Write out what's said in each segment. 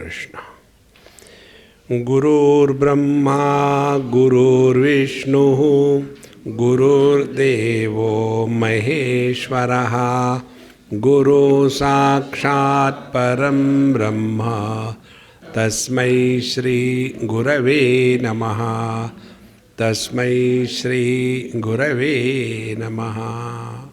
Krishna. Gurur Brahma, Gurur Vishnu, Gurur Devo Maheshwaraha, Guru Sakshat Param Brahma, Tasmai Shri Gurave Namaha, Tasmai Shri Gurave Namaha.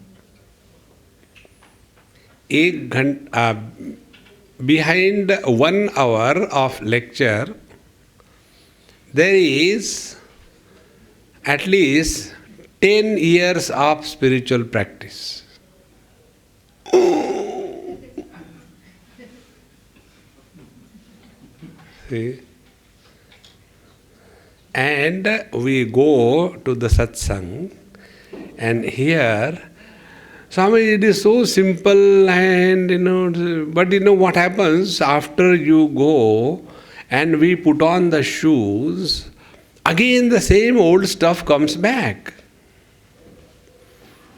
Behind 1 hour of lecture, there is at least 10 years of spiritual practice. See? And we go to the satsang, and here, Swami, it is so simple, and but what happens after you go and we put on the shoes, again the same old stuff comes back.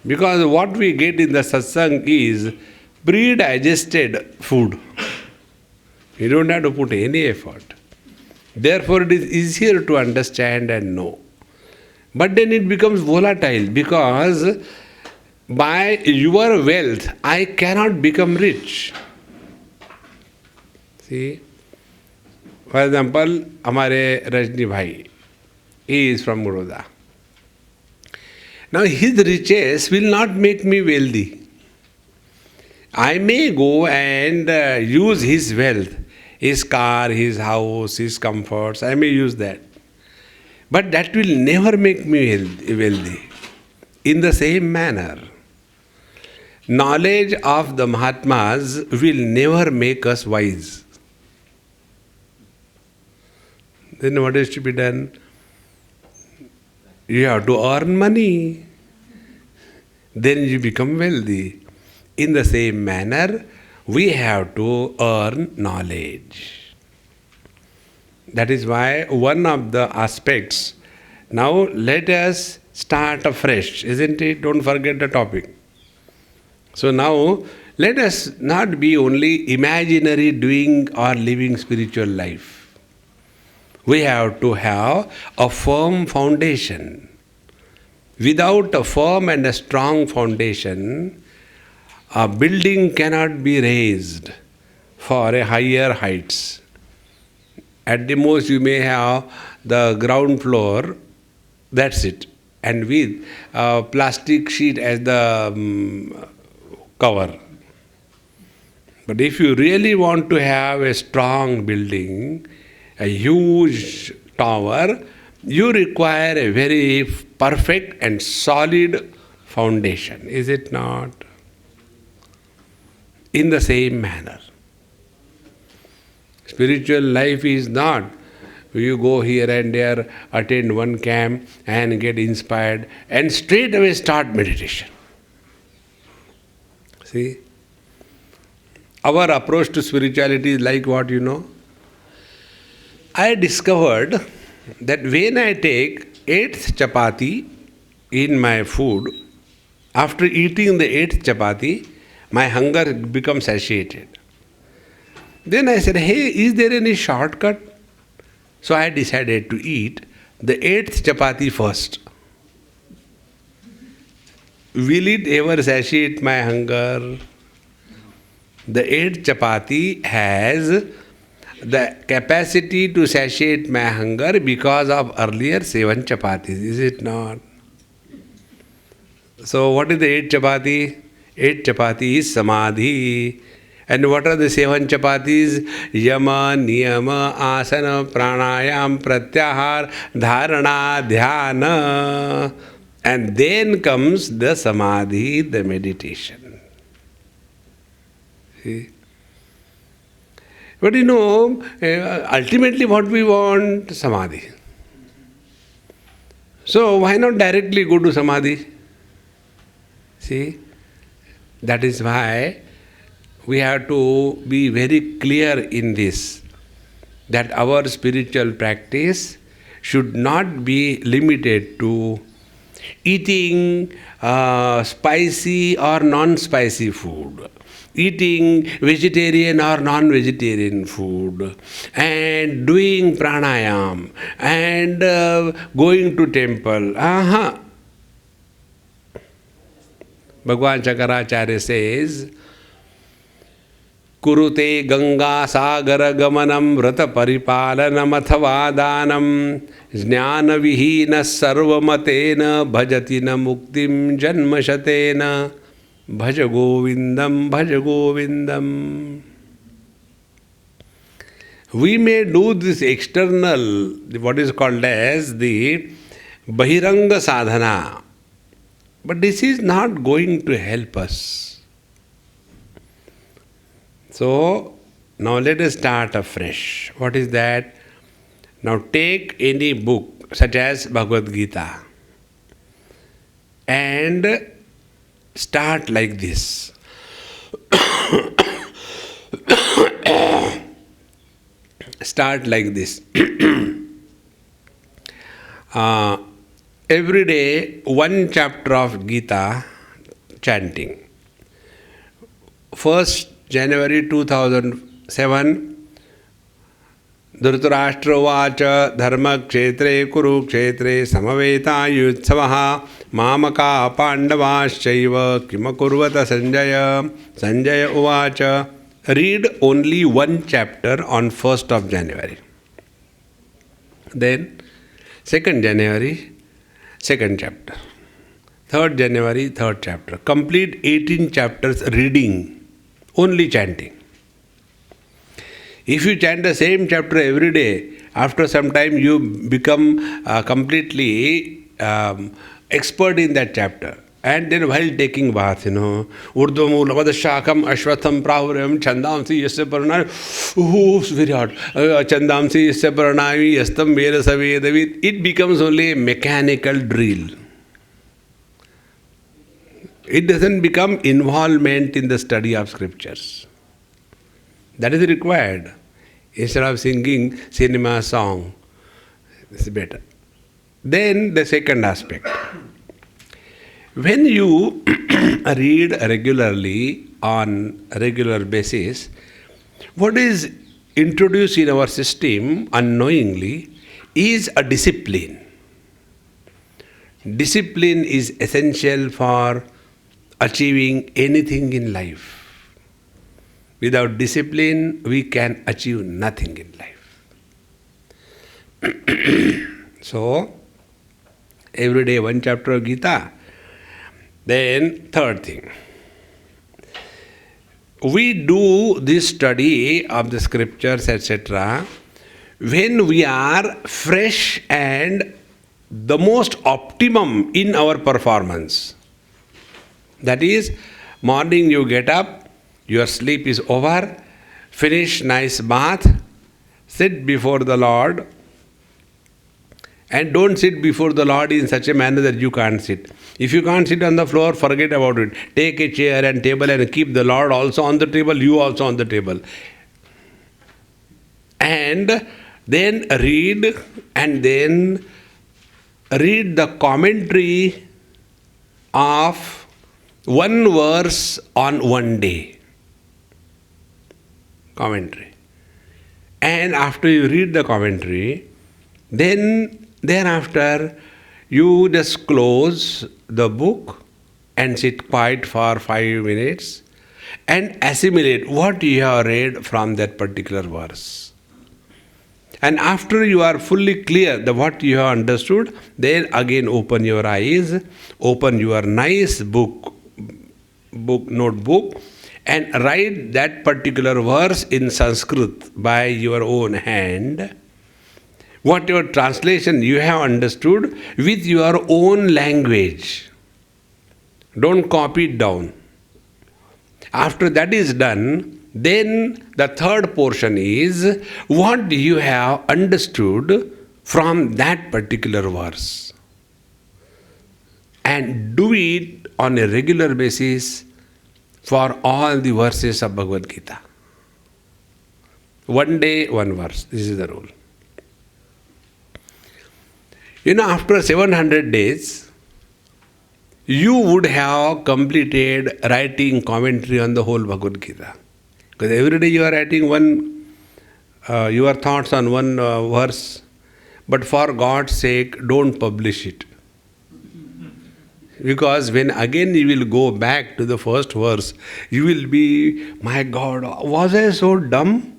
Because what we get in the satsang is pre-digested food. You don't have to put any effort. Therefore, it is easier to understand and know. But then it becomes volatile, because by your wealth, I cannot become rich. See? For example, Amare Rajni Bhai, he is from Muroda. Now his riches will not make me wealthy. I may go and use his wealth, his car, his house, his comforts, I may use that. But that will never make me wealthy. In the same manner, knowledge of the Mahatmas will never make us wise. Then what is to be done? You have to earn money. Then you become wealthy. In the same manner, we have to earn knowledge. That is why one of the aspects. Now let us start afresh, isn't it? Don't forget the topic. So now let us not be only imaginary doing or living spiritual life. We have to have a firm foundation. Without a firm and a strong foundation, a building cannot be raised for a higher heights. At the most you may have the ground floor, that's it. And with a plastic sheet as the cover. But if you really want to have a strong building, a huge tower, you require a very perfect and solid foundation, is it not? In the same manner, spiritual life is not you go here and there, attend one camp and get inspired and straight away start meditation. See? Our approach to spirituality is like what I discovered that when I take 8th chapati in my food, after eating the 8th chapati, my hunger becomes satiated. Then I said, hey, is there any shortcut? So I decided to eat the 8th chapati first. Will it ever satiate my hunger? The 8th chapati has the capacity to satiate my hunger because of earlier 7 chapatis, is it not? So what is the 8th chapati? 8th chapati is samadhi. And what are the 7 chapatis? Yama, niyama, asana, pranayam, pratyahar, dharana, dhyana. And then comes the samadhi, the meditation. See? But ultimately what we want? Samadhi. So why not directly go to samadhi? See? That is why we have to be very clear in this, that our spiritual practice should not be limited to eating spicy or non-spicy food, eating vegetarian or non-vegetarian food, and doing pranayam, and going to temple. Bhagwan Shakaracharya says, Kurute Ganga Sagara Gamanam Vrata Paripalanam Athava Danam Jnana Vihina Sarvamatena Bhajatina Muktim Janmashatena Bhaja Govindam Bhaja Govindam. We may do this external, what is called as the Bahiranga Sadhana, but this is not going to help us. So, now let us start afresh. What is that? Now take any book such as Bhagavad Gita and start like this. Start like this. Every day, one chapter of Gita chanting. 1st January 2007, Dhritarashtra Vacha Dharma Kshetre Kuru Kshetre Samaveta Yutsavaha Mamaka Pandavaschaiva Kimakurvata Sanjaya Sanjaya Uvacha. Read only one chapter on 1st of January. Then 2nd January, 2nd chapter. 3rd January, 3rd chapter. Complete 18 chapters reading. Only chanting. If you chant the same chapter every day, after some time you become completely expert in that chapter. And then while taking bath, Urdhvamu Lavadashakam Ashwatham Prahuram Chandamsi Yasya Paranami, very hard. Chandamsi Yasya Paranami Yastam Vera Savedavit. It becomes only a mechanical drill. It doesn't become involvement in the study of scriptures. That is required. Instead of singing cinema song, it's better. Then the second aspect. When you read regularly on a regular basis, what is introduced in our system unknowingly is a discipline. Discipline is essential for achieving anything in life. Without discipline, we can achieve nothing in life. So, every day one chapter of Gita. Then, third thing. We do this study of the scriptures, etc., when we are fresh and the most optimum in our performance. That is, morning you get up, your sleep is over, finish nice bath, sit before the Lord, and don't sit before the Lord in such a manner that you can't sit. If you can't sit on the floor, forget about it. Take a chair and table and keep the Lord also on the table, you also on the table. And then read the commentary of one verse on one day. Commentary. And after you read the commentary, then thereafter you just close the book and sit quiet for 5 minutes and assimilate what you have read from that particular verse. And after you are fully clear that what you have understood, then again open your eyes, open your nice notebook, and write that particular verse in Sanskrit by your own hand. Whatever translation you have understood with your own language. Don't copy it down. After that is done, then the third portion is what you have understood from that particular verse. And do it on a regular basis for all the verses of Bhagavad Gita. One day, one verse. This is the rule. After 700 days, you would have completed writing commentary on the whole Bhagavad Gita. Because every day you are writing your thoughts on one verse, but for God's sake, don't publish it. Because when again you will go back to the first verse, you will be, my God, was I so dumb?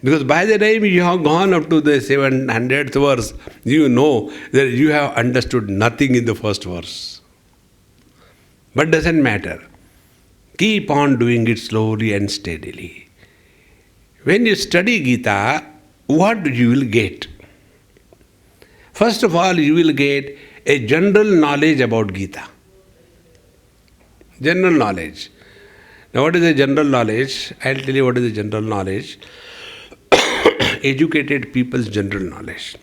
Because by the time you have gone up to the 700th verse, you know that you have understood nothing in the first verse. But doesn't matter. Keep on doing it slowly and steadily. When you study Gita, what you will get? First of all, you will get a general knowledge about Gita. General knowledge. Now what is the general knowledge? I'll tell you what is the general knowledge. Educated people's general knowledge.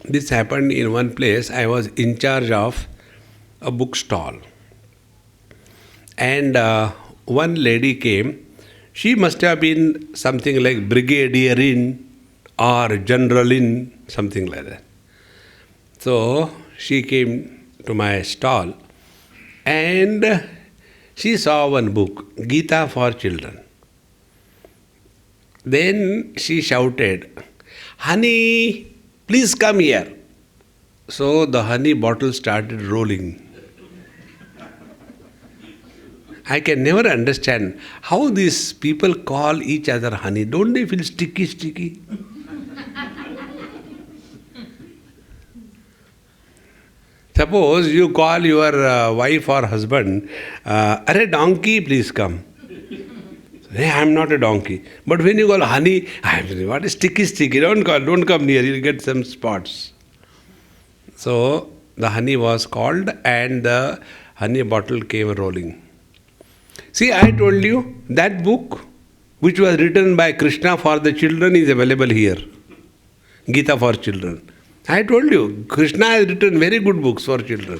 This happened in one place. I was in charge of a bookstall. And one lady came. She must have been something like brigadier in or general in, something like that. So she came to my stall and she saw one book, Gita for Children. Then she shouted, "Honey, please come here." So the honey bottle started rolling. I can never understand how these people call each other honey. Don't they feel sticky? Suppose you call your wife or husband, "Arey donkey, please come." Hey, I am not a donkey. But when you call honey, what is sticky? Don't come near, you'll get some spots. So the honey was called and the honey bottle came rolling. See, I told you that book which was written by Krishna for the children is available here. Gita for Children. I told you, Krishna has written very good books for children.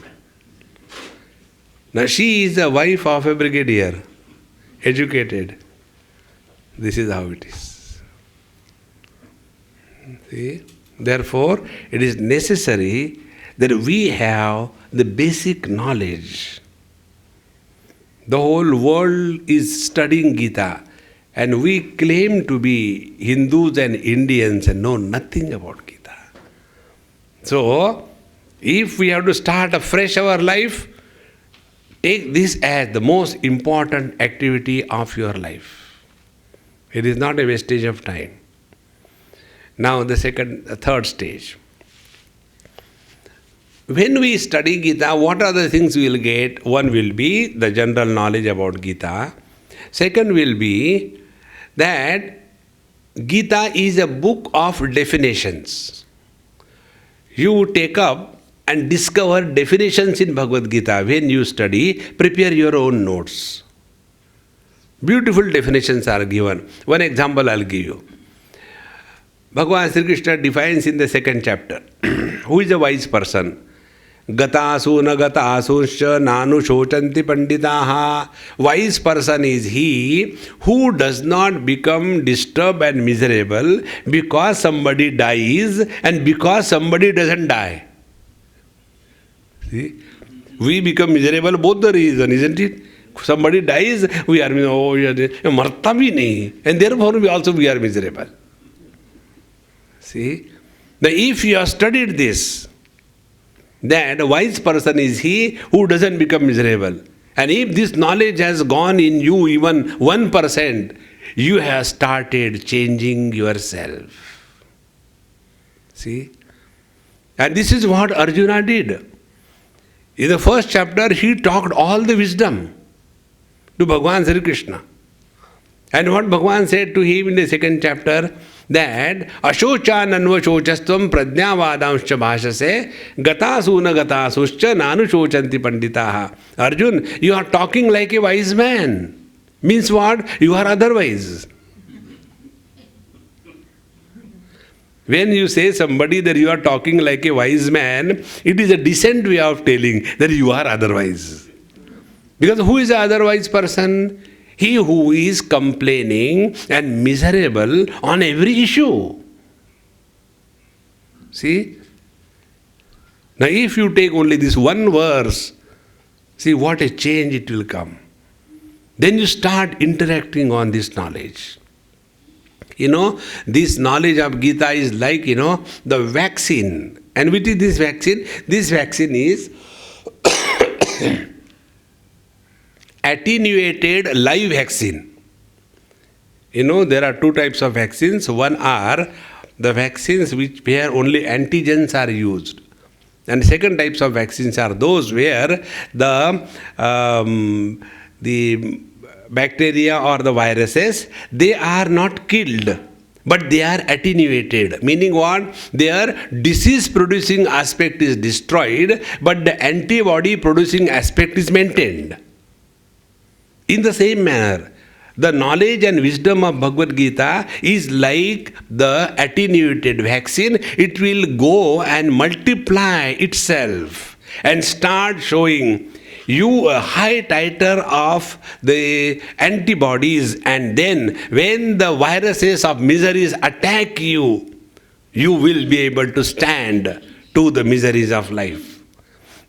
Now she is the wife of a brigadier, educated. This is how it is. See? Therefore, it is necessary that we have the basic knowledge. The whole world is studying Gita, and we claim to be Hindus and Indians and know nothing about Gita. So, if we have to start afresh our life, take this as the most important activity of your life. It is not a wastage of time. Now the third stage. When we study Gita, what are the things we will get? One will be the general knowledge about Gita. Second will be that Gita is a book of definitions. You take up and discover definitions in Bhagavad Gita. When you study, prepare your own notes. Beautiful definitions are given. One example I'll give you. Bhagavan Sri Krishna defines in the second chapter, who is a wise person? Gatasu na gatasuscha nanu shochanti panditaha. Wise person is he who does not become disturbed and miserable because somebody dies and because somebody doesn't die. See? We become miserable both the reason, isn't it? Somebody dies, we are marta bhi nahi, and therefore we are miserable. See? Now if you have studied this, that a wise person is he who doesn't become miserable. And if this knowledge has gone in you even 1%, you have started changing yourself. See? And this is what Arjuna did. In the first chapter, he talked all the wisdom to Bhagavan Sri Krishna. And what Bhagavan said to him in the second chapter, that ashocha nanvashochastvam prajnavadamscha bhashase gatasuna gatasuscha nanu shochanti panditaha. Arjun, you are talking like a wise man. Means what? You are otherwise. When you say somebody that you are talking like a wise man, it is a decent way of telling that you are otherwise. Because who is the otherwise person? He who is complaining and miserable on every issue. See? Now if you take only this one verse, see what a change it will come. Then you start interacting on this knowledge. This knowledge of Gita is like, the vaccine. And what is this vaccine? This vaccine is attenuated live vaccine. There are two types of vaccines. One are the vaccines where only antigens are used. And second types of vaccines are those where the bacteria or the viruses, they are not killed, but they are attenuated. Meaning what? Their disease-producing aspect is destroyed, but the antibody-producing aspect is maintained. In the same manner, the knowledge and wisdom of Bhagavad Gita is like the attenuated vaccine. It will go and multiply itself and start showing you a high titer of the antibodies, and then when the viruses of miseries attack you, you will be able to stand to the miseries of life.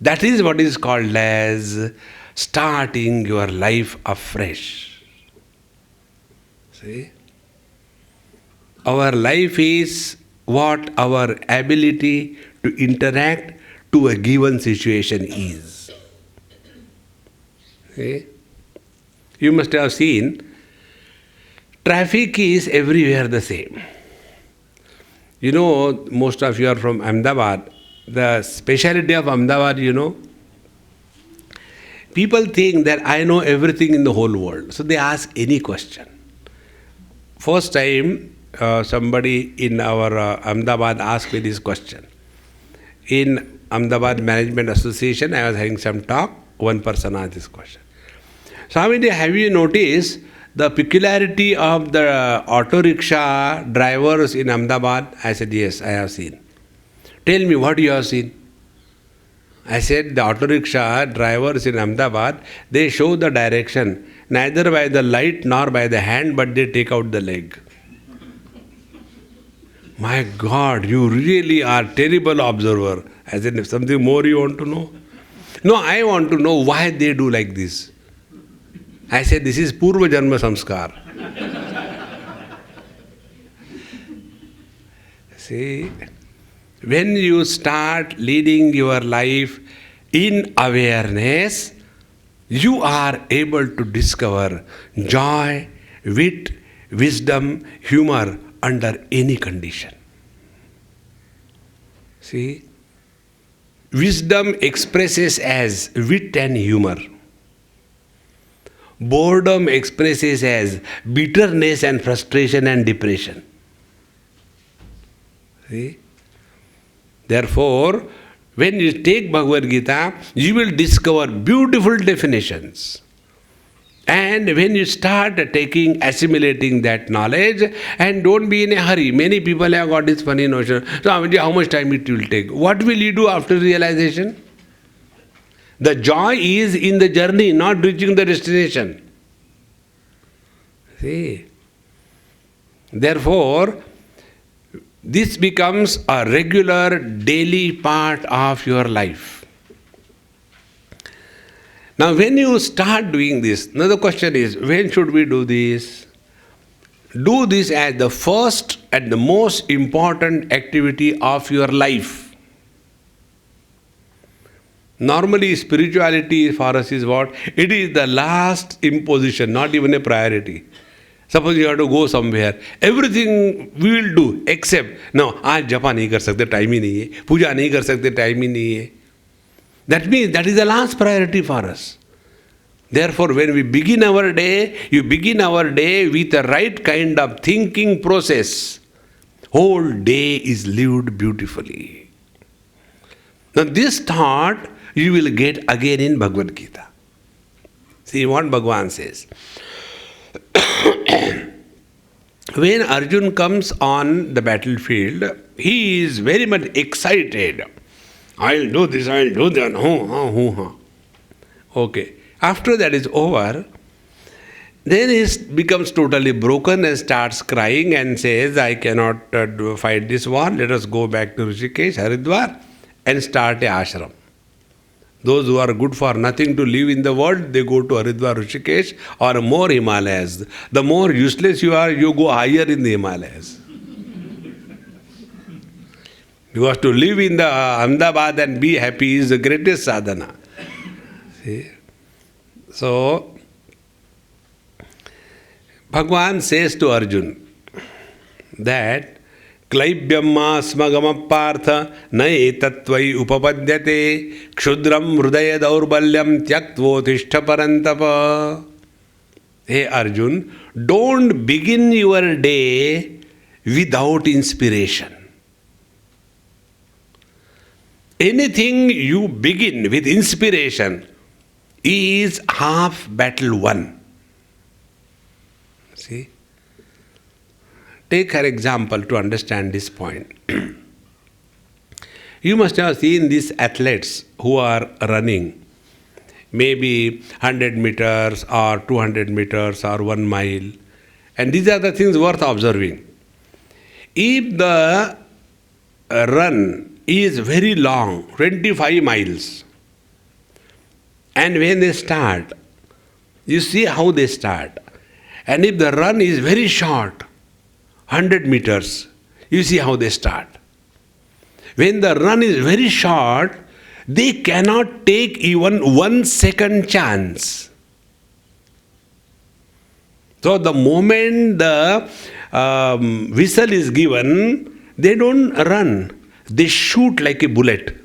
That is what is called as starting your life afresh. See? Our life is what our ability to interact to a given situation is. See? You must have seen, traffic is everywhere the same. Most of you are from Ahmedabad. The speciality of Ahmedabad, people think that I know everything in the whole world. So they ask any question. First time, somebody in our Ahmedabad asked me this question. In Ahmedabad Management Association, I was having some talk. One person asked this question. Swamiji, have you noticed the peculiarity of the auto rickshaw drivers in Ahmedabad? I said, yes, I have seen. Tell me what you have seen. I said, the auto rickshaw drivers in Ahmedabad, they show the direction, neither by the light nor by the hand, but they take out the leg. My God, you really are a terrible observer. I said, if something more you want to know? No, I want to know why they do like this. I said, this is Purva Janma Samskar. See, when you start leading your life in awareness, you are able to discover joy, wit, wisdom, humor under any condition. See, wisdom expresses as wit and humor. Boredom expresses as bitterness and frustration and depression. See? Therefore, when you take Bhagavad Gita, you will discover beautiful definitions. And when you start assimilating that knowledge, and don't be in a hurry. Many people have got this funny notion. So, how much time it will take? What will you do after realization? The joy is in the journey, not reaching the destination. See? Therefore, this becomes a regular daily part of your life. Now, when you start doing this, now the question is, when should we do this? Do this as the first and the most important activity of your life. Normally, spirituality for us is what? It is the last imposition, not even a priority. Suppose you have to go somewhere, everything we will do except, no, आज जपा नहीं कर सकते, time ही नहीं है, पूजा नहीं कर सकते, टाइम ही नहीं है. That means that is the last priority for us. Therefore, when we begin our day, you begin our day with the right kind of thinking process. Whole day is lived beautifully. Now this thought you will get again in Bhagavad Gita. See what Bhagavan says. When Arjun comes on the battlefield, he is very much excited. I'll do this, I'll do that. Okay. After that is over, then he becomes totally broken and starts crying and says, I cannot fight this war, let us go back to Rishikesh, Haridwar, and start a ashram. Those who are good for nothing to live in the world, they go to Haridwar, Rishikesh, or more Himalayas. The more useless you are, you go higher in the Himalayas. Because to live in the Ahmedabad and be happy is the greatest sadhana. See? So, Bhagavan says to Arjun that Klaibyamma smagama partha na etatvai upapadyate kshudram hridaya daurbalyam tyaktvo tishta parantapa. Hey Arjun, don't begin your day without inspiration. Anything you begin with inspiration is half battle won. See? Take her example to understand this point. You must have seen these athletes who are running, maybe 100 meters or 200 meters or 1 mile. And these are the things worth observing. If the run is very long, 25 miles, and when they start, you see how they start. And if the run is very short, 100 meters, you see how they start. When the run is very short, they cannot take even 1 second chance. So the moment the whistle is given, they don't run. They shoot like a bullet.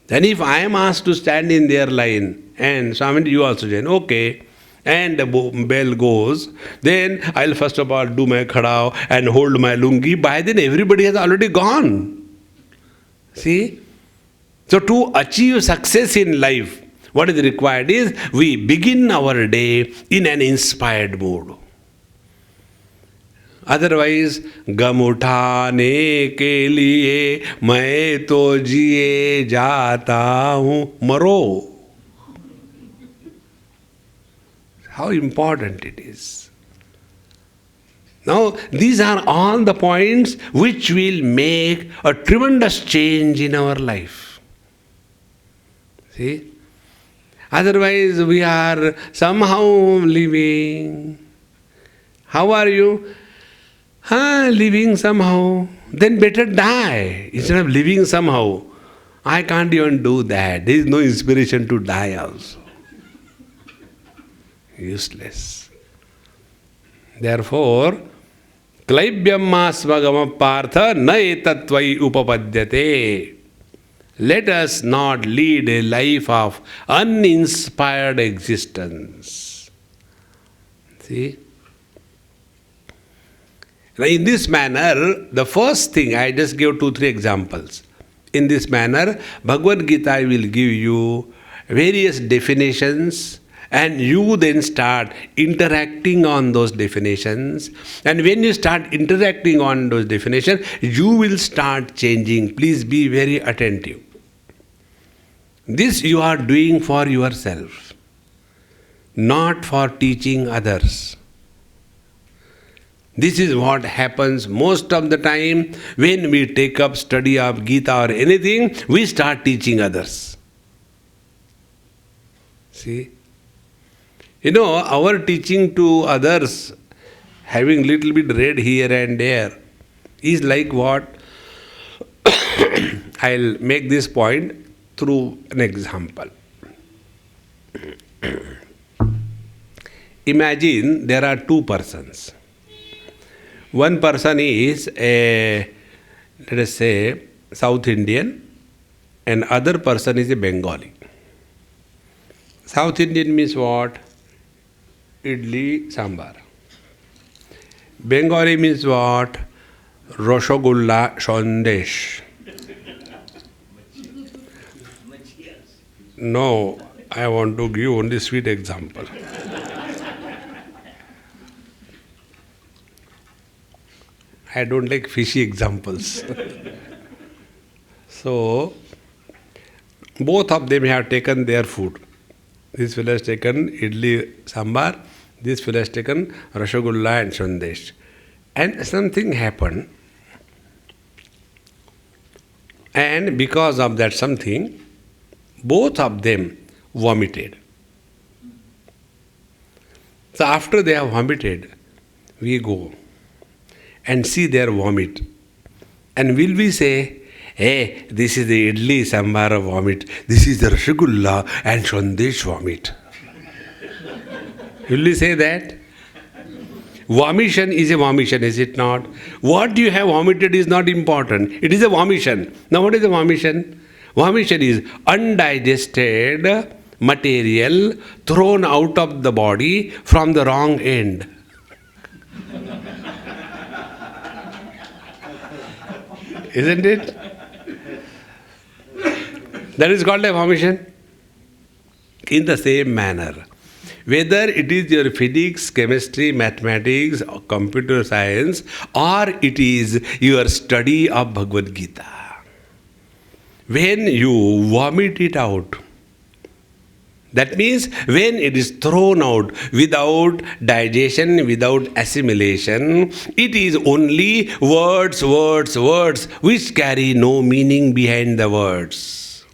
Then if I am asked to stand in their line, and Swami, you also join, okay, and the bell goes, then I'll first of all do my khadao and hold my lungi. By then everybody has already gone. See? So to achieve success in life, what is required is we begin our day in an inspired mood. Otherwise, gam uthane ke liye main to jiye jata hu, maro. How important it is. Now, these are all the points which will make a tremendous change in our life. See? Otherwise, we are somehow living. How are you? Living somehow. Then better die instead of living somehow. I can't even do that. There is no inspiration to die also. Useless. Therefore, Klaibyamma svagama partha na etatvai upapadyate. Let us not lead a life of uninspired existence. See? Now, in this manner, the first thing, I just gave 2-3 examples. In this manner, Bhagavad Gita will give you various definitions, and you then start interacting on those definitions. And when you start interacting on those definitions, you will start changing. Please be very attentive. This you are doing for yourself, not for teaching others. This is what happens most of the time when we take up study of Gita or anything, we start teaching others. See? You know, our teaching to others, having little bit read here and there, is like what? I'll make this point through an example. Imagine there are 2 persons. One person is a, let us say, South Indian, and other person is a Bengali. South Indian means what? Idli, sambar. Bengali means what? Rasgulla, Sandesh. No, I want to give only sweet example. I don't like fishy examples. So, Both of them have taken their food. This fellow has taken idli sambar, this fellow has taken rasgulla and sandesh. And something happened. And because of that something, both of them vomited. So after they have vomited, we go and see their vomit. And will we say, hey, this is the idli sambar vomit, this is the rasgulla and sandesh vomit? Will we say that? Vomition is a vomition, is it not? What you have vomited is not important. It is a vomition. Now what is a vomition? Vomition is undigested material thrown out of the body from the wrong end. Isn't it? That is called a vomition. In the same manner, whether it is your physics, chemistry, mathematics, or computer science, or it is your study of Bhagavad Gita, when you vomit it out, that means when it is thrown out without digestion, without assimilation, it is only words, words, words, which carry no meaning behind the words.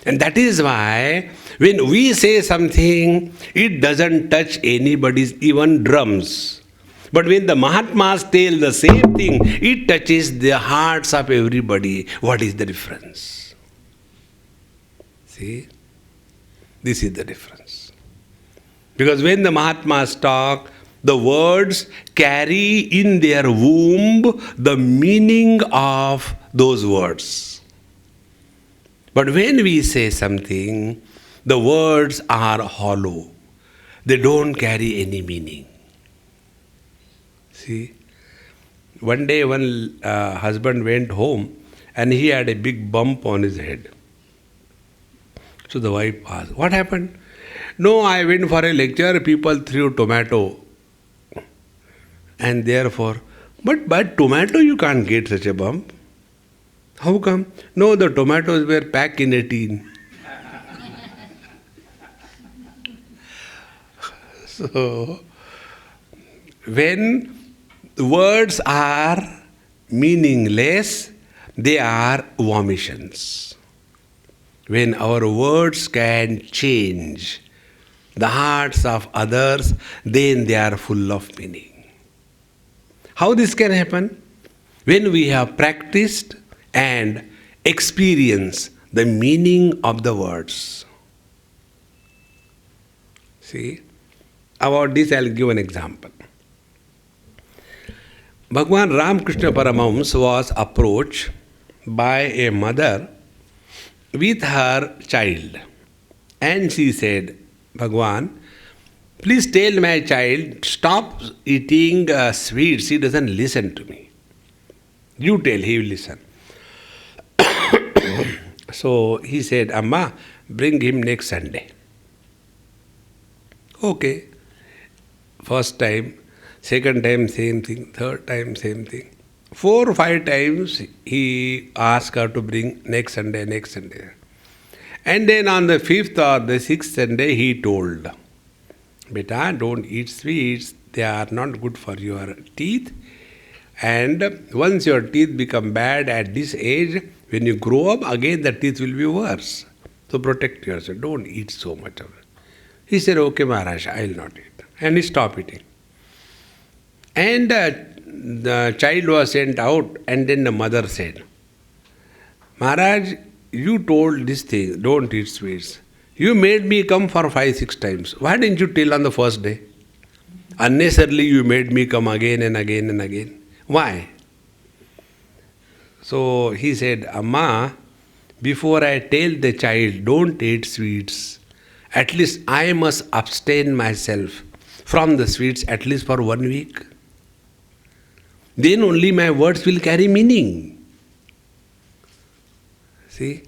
And that is why when we say something, it doesn't touch anybody's even drums. But when the Mahatmas tell the same thing, it touches the hearts of everybody. What is the difference? See? This is the difference. Because when the Mahatmas talk, the words carry in their womb the meaning of those words. But when we say something, the words are hollow. They don't carry any meaning. See? One day one husband went home and he had a big bump on his head. So the wife asked, what happened? No, I went for a lecture, people threw tomato. And therefore, but by tomato you can't get such a bump. How come? No, the tomatoes were packed in a tin. So, when words are meaningless, they are vomitions. When our words can change the hearts of others, then they are full of meaning. How this can happen? When we have practiced and experienced the meaning of the words. See? About this I'll give an example. Bhagwan Ramakrishna Paramahamsa was approached by a mother with her child. And she said, Bhagwan, please tell my child, stop eating sweets. He doesn't listen to me. You tell, he will listen. So he said, Amma, bring him next Sunday. Okay. First time, second time, same thing, third time, same thing. 4 or 5 times he asked her to bring next Sunday, next Sunday. And then on the 5th or the 6th Sunday he told, Beta, don't eat sweets, they are not good for your teeth. And once your teeth become bad at this age, when you grow up, again the teeth will be worse. So protect yourself, don't eat so much of it. He said, okay Maharaj, I will not eat. And he stopped eating. And the child was sent out, and then the mother said, Maharaj, you told this thing, don't eat sweets. You made me come for 5-6 times. Why didn't you tell on the first day? Unnecessarily you made me come again and again and again. Why? So he said, Amma, before I tell the child, don't eat sweets, at least I must abstain myself from the sweets at least for 1 week. Then only my words will carry meaning. See?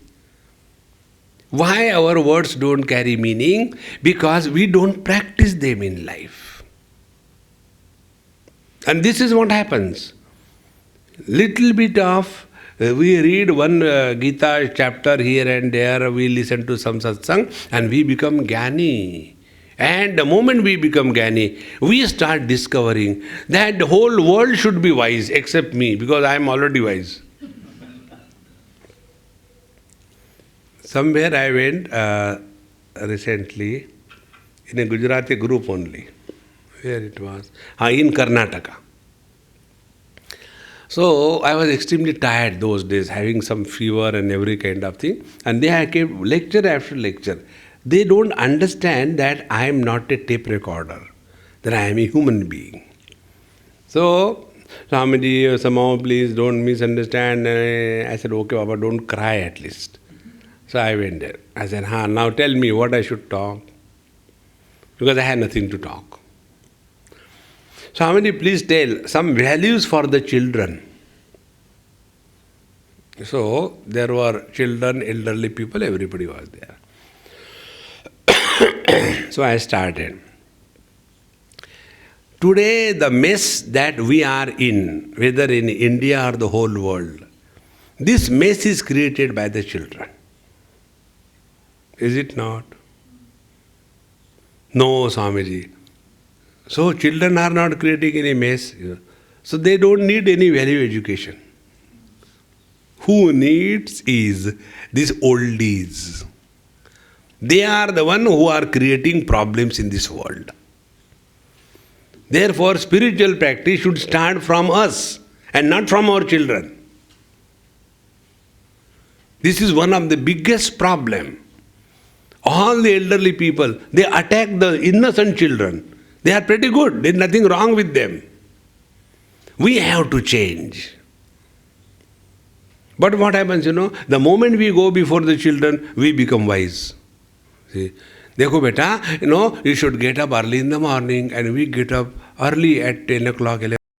Why our words don't carry meaning? Because we don't practice them in life. And this is what happens. Little bit of We read one Gita chapter here and there, we listen to some satsang, and we become Jnani. And the moment we become Jnani, we start discovering that the whole world should be wise except me, because I am already wise. Somewhere I went recently in a Gujarati group only. Where it was? In Karnataka. So I was extremely tired those days, having some fever and every kind of thing. And they had kept lecture after lecture. They don't understand that I am not a tape recorder, that I am a human being. So, Swamiji, somehow please don't misunderstand. I said, okay, Baba, don't cry at least. So I went there. I said, now tell me what I should talk. Because I had nothing to talk. Swamiji, please tell some values for the children. So there were children, elderly people, everybody was there. So I started. Today the mess that we are in, whether in India or the whole world, this mess is created by the children. Is it not? No, Swamiji. So children are not creating any mess. So they don't need any value education. Who needs is these oldies. They are the one who are creating problems in this world. Therefore, spiritual practice should start from us and not from our children. This is one of the biggest problems. All the elderly people, they attack the innocent children. They are pretty good. There is nothing wrong with them. We have to change. But what happens, the moment we go before the children, we become wise. See, देखो बेटा, you should get up early in the morning, and we get up early at 10 o'clock, 11